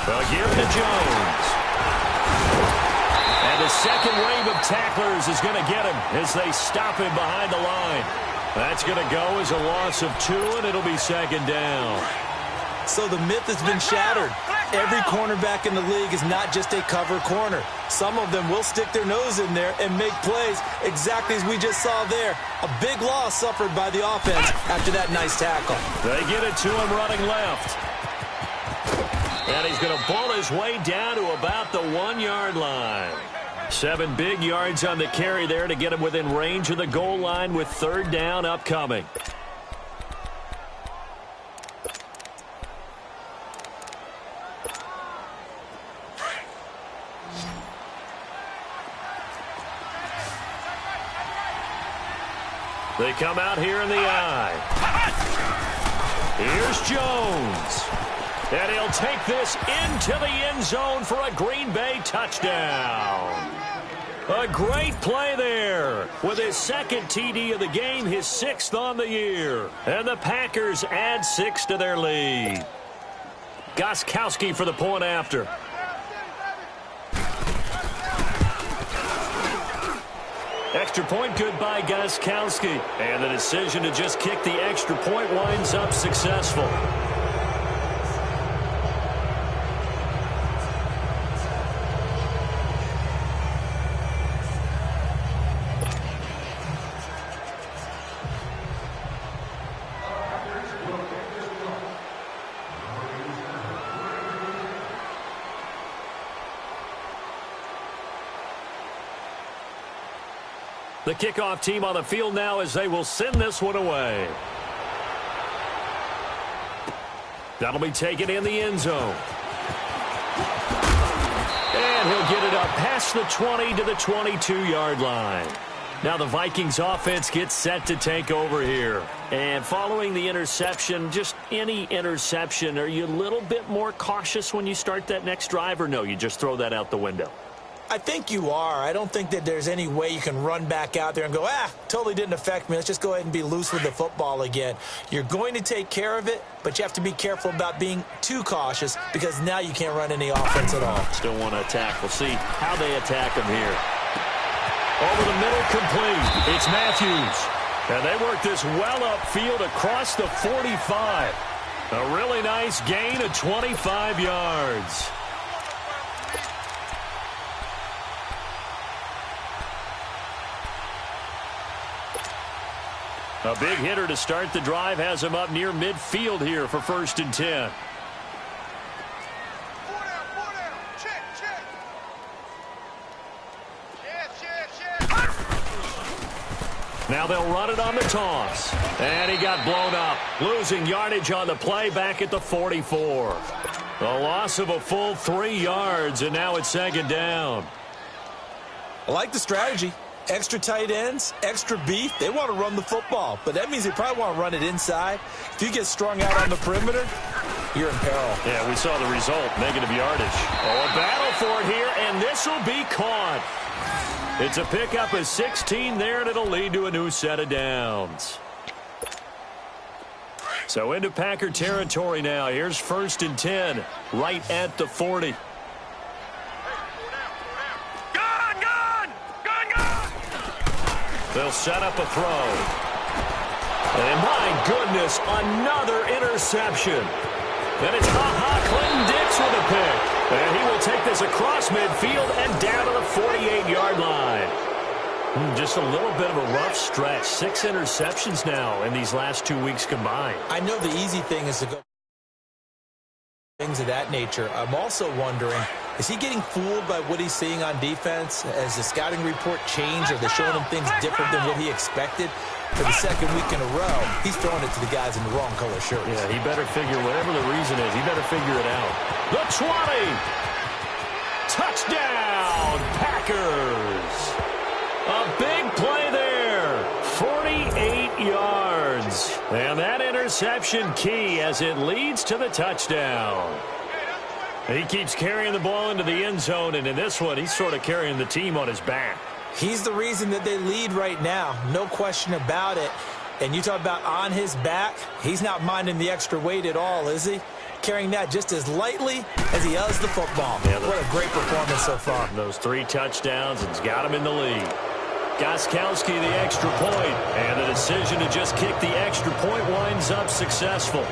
Speaker 1: They'll give to Jones. And the second wave of tacklers is going to get him as they stop him behind the line. That's going to go as a loss of 2, and it'll be 2nd down.
Speaker 2: So the myth has been shattered. Every cornerback in the league is not just a cover corner. Some of them will stick their nose in there and make plays exactly as we just saw there. A big loss suffered by the offense after that nice tackle.
Speaker 1: They get it to him running left. And he's going to ball his way down to about the 1-yard line. 7 big yards on the carry there to get him within range of the goal line with 3rd down upcoming. They come out here in the eye. Here's Jones. And he'll take this into the end zone for a Green Bay touchdown. A great play there with his 2nd TD of the game, his 6th on the year. And the Packers add 6 to their lead. Gostkowski for the point after. Extra point good by Gostkowski. And the decision to just kick the extra point winds up successful. The kickoff team on the field now as they will send this one away. That'll be taken in the end zone. And he'll get it up past the 20 to the 22-yard line. Now the Vikings offense gets set to take over here. And following the interception, just any interception, are you a little bit more cautious when you start that next drive, or no, you just throw that out the window?
Speaker 2: I think you are. I don't think that there's any way you can run back out there and go, totally didn't affect me. Let's just go ahead and be loose with the football again. You're going to take care of it, but you have to be careful about being too cautious because now you can't run any offense at all.
Speaker 1: Still want to attack. We'll see how they attack him here. Over the middle, complete. It's Mattjoe. And they work this well upfield across the 45. A really nice gain of 25 yards. A big hitter to start the drive has him up near midfield here for 1st and 10. Now they'll run it on the toss. And he got blown up. Losing yardage on the play back at the 44. A loss of a full 3 yards, and now it's 2nd down.
Speaker 2: I like the strategy. Extra tight ends, extra beef. They want to run the football, but that means they probably want to run it inside. If you get strung out on the perimeter, you're in peril.
Speaker 1: Yeah, we saw the result, negative yardage. Oh, a battle for it here, and this will be caught. It's a pickup of 16 there, and it'll lead to a new set of downs. So into Packer territory now. Here's 1st and 10, right at the 40. They'll set up a throw. And my goodness, another interception. And it's Clinton-Dix with a pick. And he will take this across midfield and down to the 48-yard line. Just a little bit of a rough stretch. 6 interceptions now in these last 2 weeks combined.
Speaker 2: I know the easy thing is to go things of that nature. I'm also wondering, is he getting fooled by what he's seeing on defense? Has the scouting report changed? Are they showing him things different than what he expected? For the 2nd week in a row, he's throwing it to the guys in the wrong color shirts.
Speaker 1: Yeah, he better figure, whatever the reason is, he better figure it out. The 20! Touchdown, Packers! A big play there. 48 yards. And that interception key as it leads to the touchdown. He keeps carrying the ball into the end zone, and in this one, he's sort of carrying the team on his back.
Speaker 2: He's the reason that they lead right now. No question about it. And you talk about on his back, he's not minding the extra weight at all, is he? Carrying that just as lightly as he does the football. Yeah, what a great performance so far.
Speaker 1: Those 3 touchdowns, it's got him in the lead. Gostkowski the extra point, and the decision to just kick the extra point winds up successful.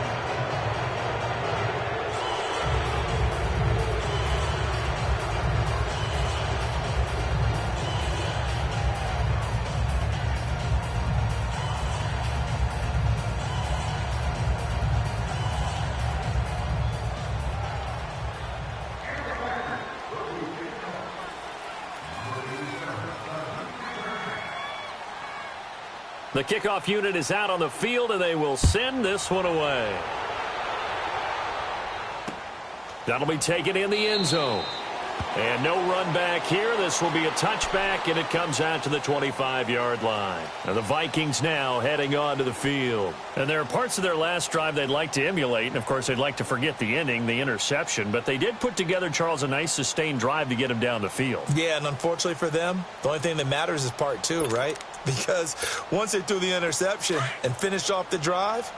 Speaker 1: The kickoff unit is out on the field, and they will send this one away. That'll be taken in the end zone. And no run back here. This will be a touchback, and it comes out to the 25-yard line. And the Vikings now heading on to the field. And there are parts of their last drive they'd like to emulate. And, of course, they'd like to forget the ending, the interception. But they did put together, Charles, a nice sustained drive to get him down the field.
Speaker 2: Yeah, and unfortunately for them, the only thing that matters is part 2, right? Because once they threw the interception and finished off the drive,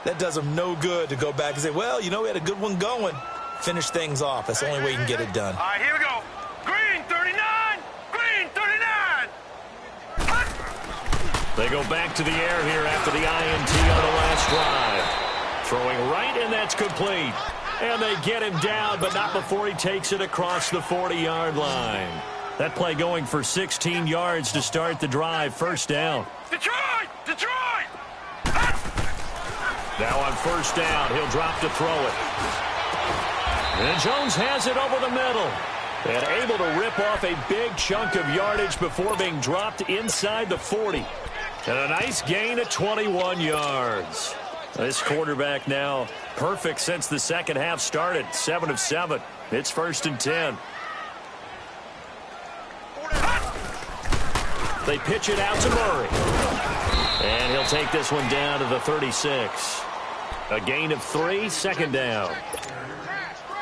Speaker 2: that does them no good to go back and say, well, you know, we had a good one going. Finish things off. That's the only way you can get it done.
Speaker 3: All right, here we go. Green 39. Green 39.
Speaker 1: They go back to the air here after the INT on the last drive. Throwing right, and that's complete. And they get him down, but not before he takes it across the 40-yard line. That play going for 16 yards to start the drive. 1st down.
Speaker 3: Detroit! Detroit!
Speaker 1: Now on 1st down, he'll drop to throw it. And Jones has it over the middle. And able to rip off a big chunk of yardage before being dropped inside the 40. And a nice gain of 21 yards. This quarterback now perfect since the second half started. 7 of 7. It's 1st and 10. They pitch it out to Murray. And he'll take this one down to the 36. A gain of 3, second down.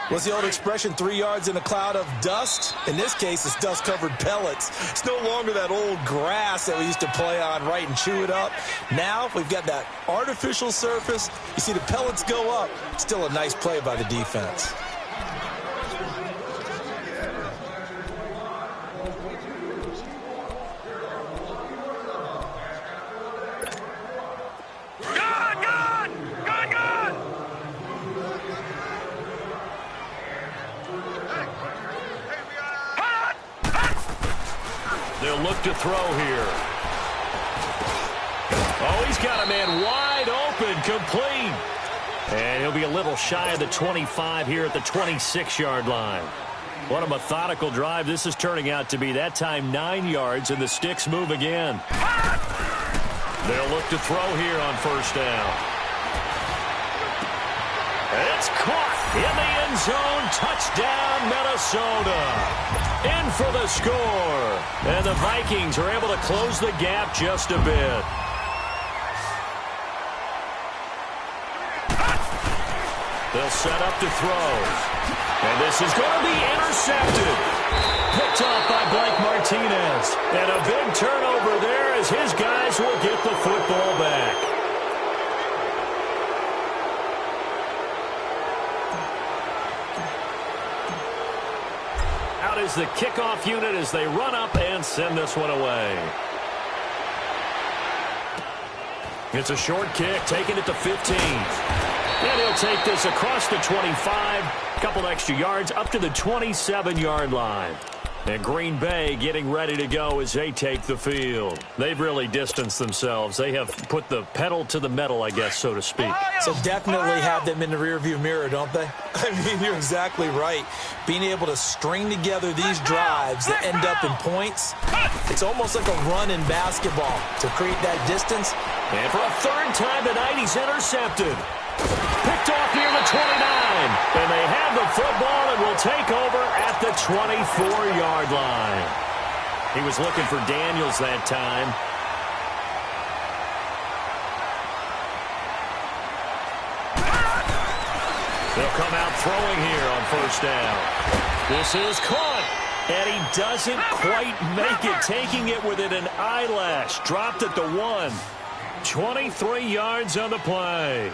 Speaker 2: What's the old expression, 3 yards in a cloud of dust? In this case, it's dust-covered pellets. It's no longer that old grass that we used to play on, right, and chew it up. Now we've got that artificial surface. You see the pellets go up. Still a nice play by the defense.
Speaker 1: They'll look to throw here. Oh, he's got a man wide open, complete. And he'll be a little shy of the 25 here at the 26-yard line. What a methodical drive this is turning out to be. That time 9 yards, and the sticks move again. They'll look to throw here on first down. It's caught in the end zone. Touchdown, Minnesota. In for the score. And the Vikings are able to close the gap just a bit. They'll set up to throw. And this is going to be intercepted. Picked off by Blake Martinez. And a big turnover there as his guys will get the football back. Out is the kickoff unit as they run up and send this one away. It's a short kick, taking it to 15. And he'll take this across the 25, a couple extra yards, up to the 27-yard line. And Green Bay getting ready to go as they take the field. They've really distanced themselves. They have put the pedal to the metal, I guess, so to speak.
Speaker 2: So definitely have them in the rearview mirror, don't they? I mean, you're exactly right. Being able to string together these drives that end up in points, it's almost like a run in basketball to create that distance.
Speaker 1: And for a third time tonight, he's intercepted. Picked off near the 29. And they have the football and will take over at the 24-yard line. He was looking for Daniels that time. They'll come out throwing here on first down. This is caught. And he doesn't quite make it, taking it within an eyelash. Dropped at the 1. 23 yards on the play.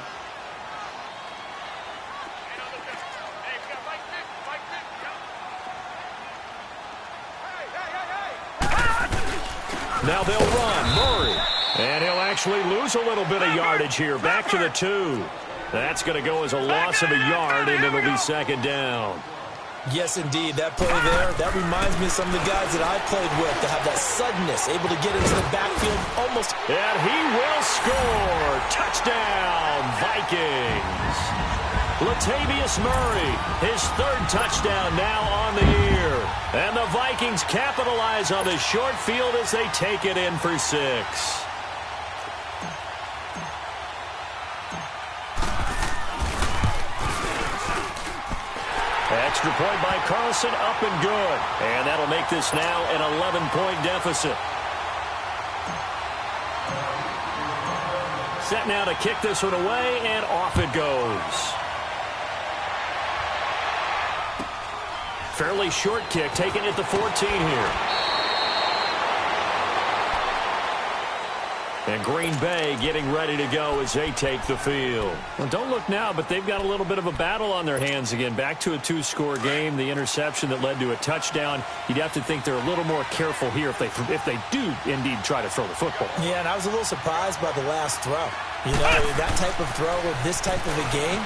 Speaker 1: Now they'll run. Murray. And he'll actually lose a little bit of yardage here. Back to the 2. That's going to go as a loss of a yard, and it'll be second down.
Speaker 2: Yes, indeed. That play there, that reminds me of some of the guys that I played with that have that suddenness, able to get into the backfield almost.
Speaker 1: And he will score. Touchdown, Vikings. Latavius Murray, his third touchdown now on the year. And the Vikings capitalize on the short field as they take it in for 6. Extra point by Carlson, up and good. And that'll make this now an 11-point deficit. Set now to kick this one away, and off it goes. Fairly short kick, taken at the 14 here. And Green Bay getting ready to go as they take the field. Well, don't look now, but they've got a little bit of a battle on their hands again. Back to a 2-score game. The interception that led to a touchdown. You'd have to think they're a little more careful here if they do indeed try to throw the football.
Speaker 2: Yeah, and I was a little surprised by the last throw. You know, that type of throw with this type of a game,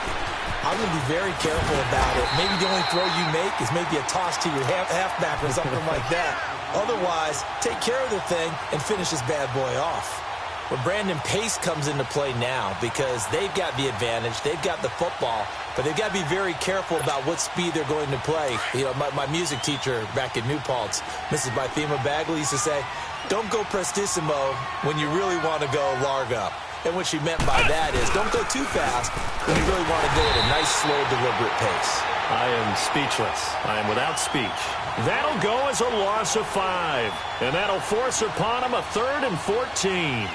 Speaker 2: I'm going to be very careful about it. Maybe the only throw you make is maybe a toss to your halfback or something like that. Otherwise, take care of the thing and finish this bad boy off. But Brandon Pace comes into play now because they've got the advantage. They've got the football, but they've got to be very careful about what speed they're going to play. You know, my music teacher back in New Paltz, Mrs. Bythema Bagley, used to say, don't go prestissimo when you really want to go largo. And what she meant by that is don't go too fast when you really want to go at a nice, slow, deliberate pace.
Speaker 1: I am speechless. I am without speech. That'll go as a loss of 5. And that'll force upon him a 3rd and 14.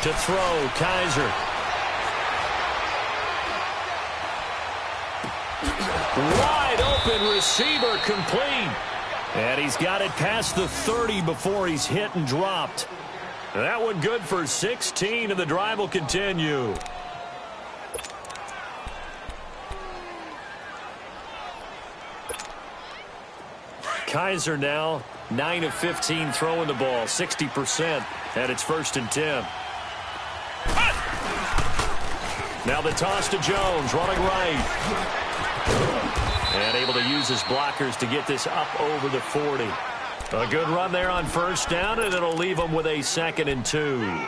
Speaker 1: To throw, Kaiser. Wide open receiver, complete. And he's got it past the 30 before he's hit and dropped. That one good for 16, and the drive will continue. Kaiser now 9 of 15 throwing the ball, 60%, and it's 1st and 10. Now the toss to Jones, running right. And able to use his blockers to get this up over the 40. A good run there on 1st down, and it'll leave him with a 2nd and 2.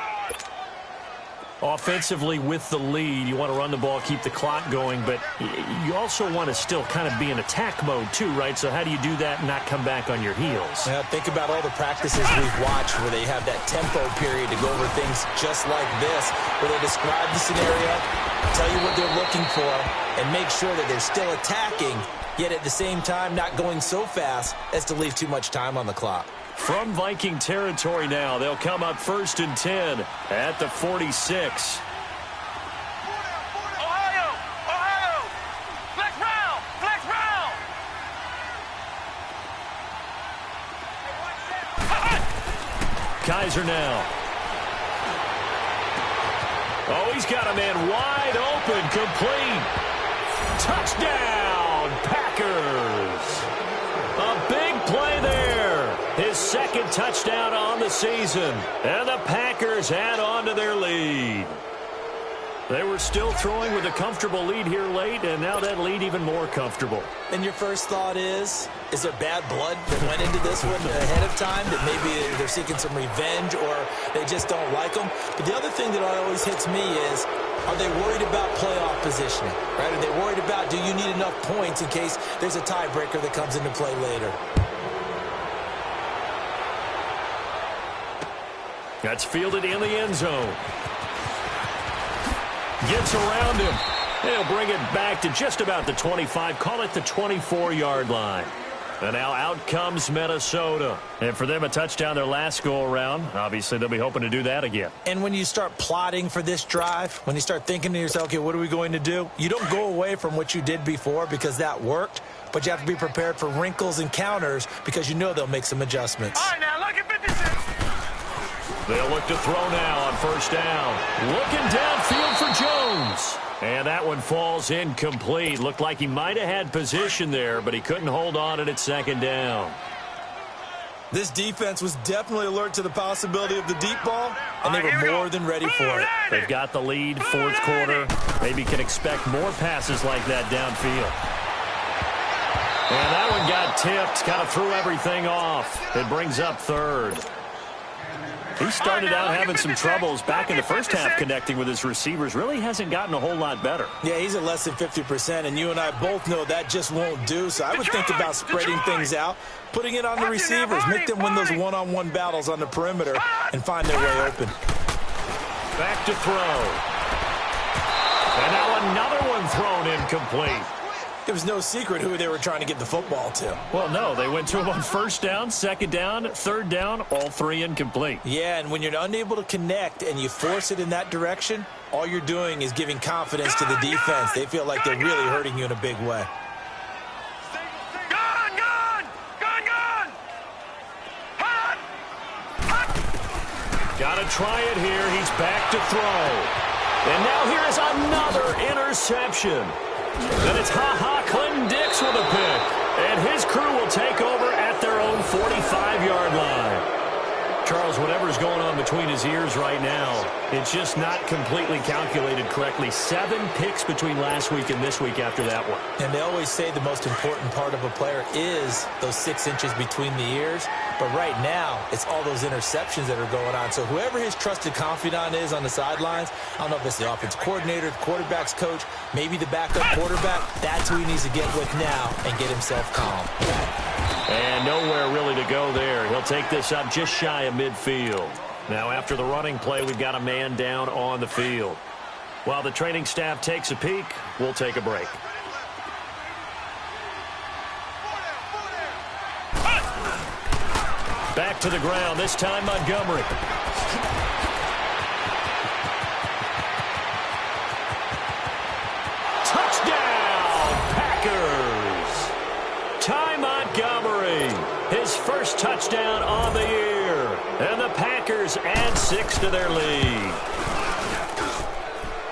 Speaker 1: Offensively with the lead, you want to run the ball, keep the clock going, but you also want to still kind of be in attack mode too, right? So how do you do that and not come back on your heels?
Speaker 2: Yeah, think about all the practices we've watched where they have that tempo period to go over things just like this, where they describe the scenario, tell you what they're looking for, and make sure that they're still attacking, yet at the same time not going so fast as to leave too much time on the clock.
Speaker 1: From Viking territory now, they'll come up 1st and 10 at the 46.
Speaker 3: Ohio! Flex round! Flex round!
Speaker 1: Kaiser now. Oh, he's got a man wide open, complete. Touchdown, Packers. A big play there. His 2nd touchdown on the season. And the Packers add on to their lead. They were still throwing with a comfortable lead here late, and now that lead even more comfortable.
Speaker 2: And your first thought is there bad blood that went into this one ahead of time, that maybe they're seeking some revenge or they just don't like them? But the other thing that always hits me is, are they worried about playoff positioning? Right? Are they worried about, do you need enough points in case there's a tiebreaker that comes into play later?
Speaker 1: That's fielded in the end zone. Gets around him. They'll bring it back to just about the 25. Call it the 24-yard line. And now out comes Minnesota. And for them, a touchdown their last go-around. Obviously, they'll be hoping to do that again.
Speaker 2: And when you start plotting for this drive, when you start thinking to yourself, okay, what are we going to do? You don't go away from what you did before because that worked. But you have to be prepared for wrinkles and counters because you know they'll make some adjustments.
Speaker 3: All right, now, look at 56.
Speaker 1: They'll look to throw now on 1st down. Looking downfield for Jones. And that one falls incomplete. Looked like he might have had position there, but he couldn't hold on at 2nd down.
Speaker 2: This defense was definitely alert to the possibility of the deep ball, and they were more than ready for it.
Speaker 1: They've got the lead, 4th quarter. Maybe can expect more passes like that downfield. And that one got tipped, kind of threw everything off. It brings up 3rd. He started out having some troubles back in the first half connecting with his receivers. Really hasn't gotten a whole lot better.
Speaker 2: Yeah, he's at less than 50%, and you and I both know that just won't do. So I would think about spreading things out, putting it on the receivers, make them win those one-on-one battles on the perimeter and find their way open.
Speaker 1: Back to throw. And now another one thrown incomplete.
Speaker 2: It was no secret who they were trying to get the football to.
Speaker 1: Well, no, they went to him on 1st down, 2nd down, 3rd down, all 3 incomplete.
Speaker 2: Yeah, and when you're unable to connect and you force it in that direction, all you're doing is giving confidence to the defense. They feel like they're really hurting you in a big way.
Speaker 1: Got to try it here. He's back to throw. And now here is another interception. And it's Clinton Dix with a pick. And his crew will take over at their own 45-yard line. Charles, whatever's going on between his ears right now, it's just not completely calculated correctly. 7 picks between last week and this week after that one.
Speaker 2: And they always say the most important part of a player is those 6 inches between the ears. But right now, it's all those interceptions that are going on. So whoever his trusted confidant is on the sidelines, I don't know if it's the offensive coordinator, the quarterback's coach, maybe the backup quarterback, that's who he needs to get with now and get himself calm.
Speaker 1: And nowhere really to go there. He'll take this up just shy of midfield. Now after the running play, we've got a man down on the field. While the training staff takes a peek, we'll take a break. Back to the ground, this time Montgomery. Touchdown, Packers! Ty Montgomery, his first touchdown on the year. And the Packers add 6 to their lead.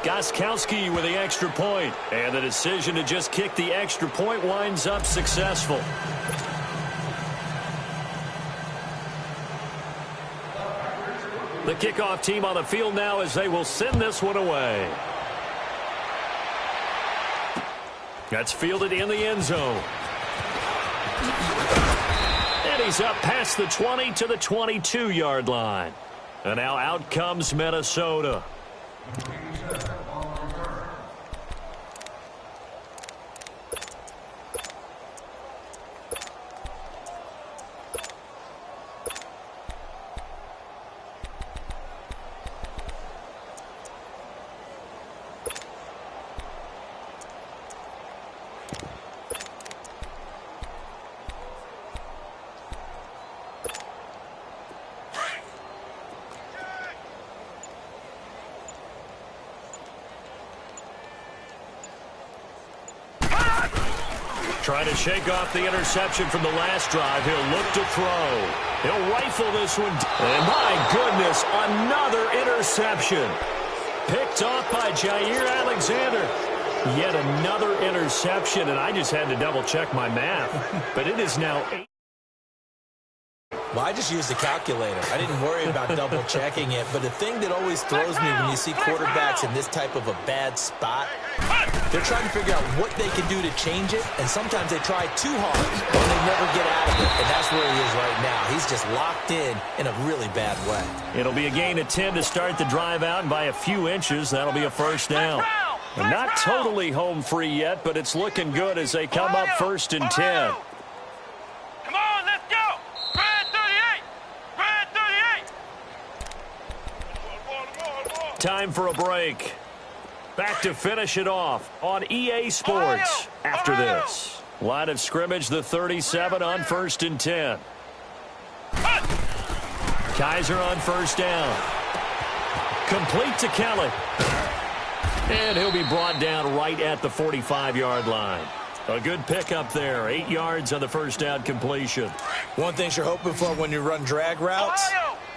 Speaker 1: Gostkowski with the extra point. And the decision to just kick the extra point winds up successful. The kickoff team on the field now as they will send this one away. That's fielded in the end zone. And he's up past the 20 to the 22-yard line. And now out comes Minnesota. Trying to shake off the interception from the last drive. He'll look to throw. He'll rifle this one. And my goodness, another interception. Picked off by Jair Alexander. Yet another interception, and I just had to double-check my math. But it is now 8.
Speaker 2: Well, I just used a calculator. I didn't worry about double-checking it. But the thing that always throws me when you see quarterbacks in this type of a bad spot, they're trying to figure out what they can do to change it, and sometimes they try too hard, and they never get out of it, and that's where he is right now. He's just locked in a really bad way.
Speaker 1: It'll be a gain of 10 to start the drive out, and by a few inches, that'll be a first down. And not totally home free yet, but it's looking good as they come up 1st and 10.
Speaker 3: Come on, let's go. Brad 38. Brad 38.
Speaker 1: Time for a break. Back to finish it off on EA Sports after this. Line of scrimmage, the 37 on 1st and 10. Kaiser on first down. Complete to Kelly. And he'll be brought down right at the 45-yard line. A good pickup there. 8 yards on the first down completion.
Speaker 2: One thing you're hoping for when you run drag routes,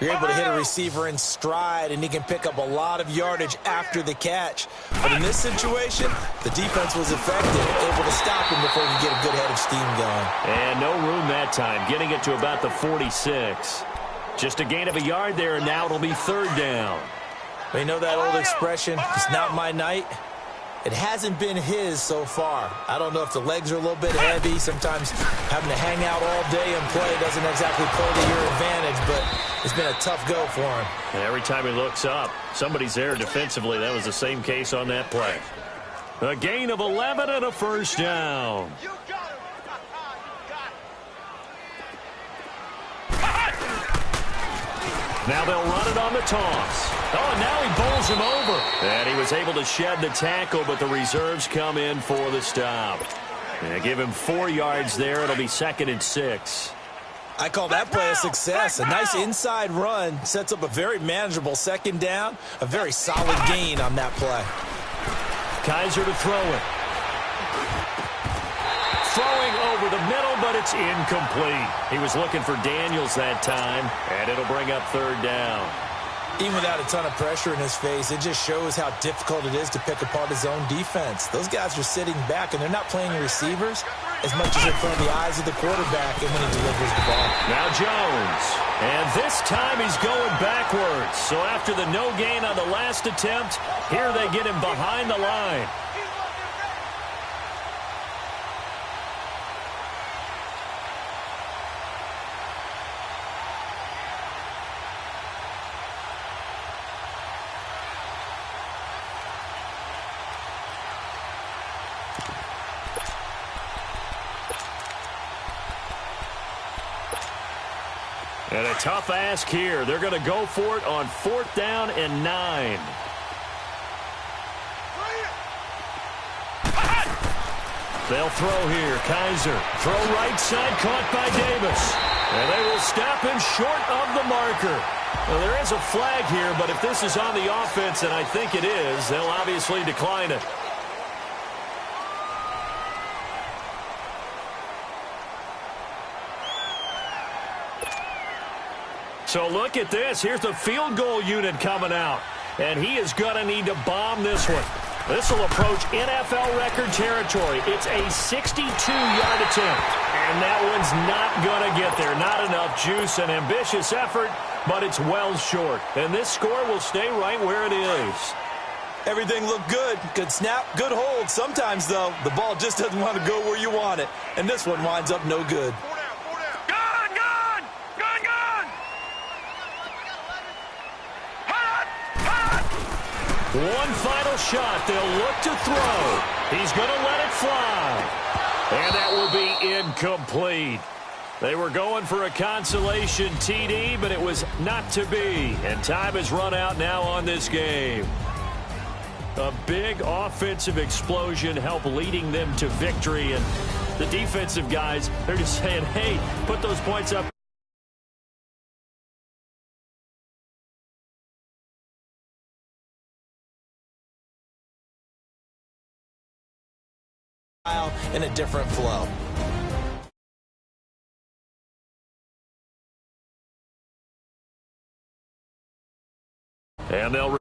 Speaker 2: you're able to hit a receiver in stride, and he can pick up a lot of yardage after the catch. But in this situation, the defense was effective, able to stop him before he could get a good head of steam going.
Speaker 1: And no room that time, getting it to about the 46. Just a gain of a yard there, and now it'll be 3rd down.
Speaker 2: You know that old expression, it's not my night? It hasn't been his so far. I don't know if the legs are a little bit heavy. Sometimes having to hang out all day and play doesn't exactly play to your advantage, but it's been a tough go for him.
Speaker 1: And every time he looks up, somebody's there defensively. That was the same case on that play. A gain of 11 and a first down. Now they'll run it on the toss. Oh, and now he bowls him over. And he was able to shed the tackle, but the reserves come in for the stop. And give him 4 yards there. It'll be 2nd and 6.
Speaker 2: I call that play a success. A nice inside run sets up a very manageable 2nd down. A very solid gain on that play.
Speaker 1: Kaiser to throw it. Throwing over the middle, but it's incomplete. He was looking for Daniels that time, and it'll bring up 3rd down.
Speaker 2: Even without a ton of pressure in his face, it just shows how difficult it is to pick apart his own defense. Those guys are sitting back, and they're not playing receivers. as much as in front of the eyes of the quarterback and when he delivers the ball.
Speaker 1: Now Jones. And this time he's going backwards. So after the no gain on the last attempt, here they get him behind the line. And a tough ask here. They're going to go for it on 4th down and 9. They'll throw here. Kaiser. Throw right side, caught by Davis. And they will stop him short of the marker. Well, there is a flag here, but if this is on the offense, and I think it is, they'll obviously decline it. So look at this. Here's the field goal unit coming out. And he is going to need to bomb this one. This will approach NFL record territory. It's a 62-yard attempt. And that one's not going to get there. Not enough juice and ambitious effort, but it's well short. And this score will stay right where it is.
Speaker 2: Everything looked good. Good snap, good hold. Sometimes, though, the ball just doesn't want to go where you want it. And this one winds up no good.
Speaker 1: One final shot. They'll look to throw. He's going to let it fly. And that will be incomplete. They were going for a consolation TD, but it was not to be. And time has run out now on this game. A big offensive explosion helped leading them to victory. And the defensive guys, they're just saying, hey, put those points up.
Speaker 2: In a different flow.
Speaker 1: And they'll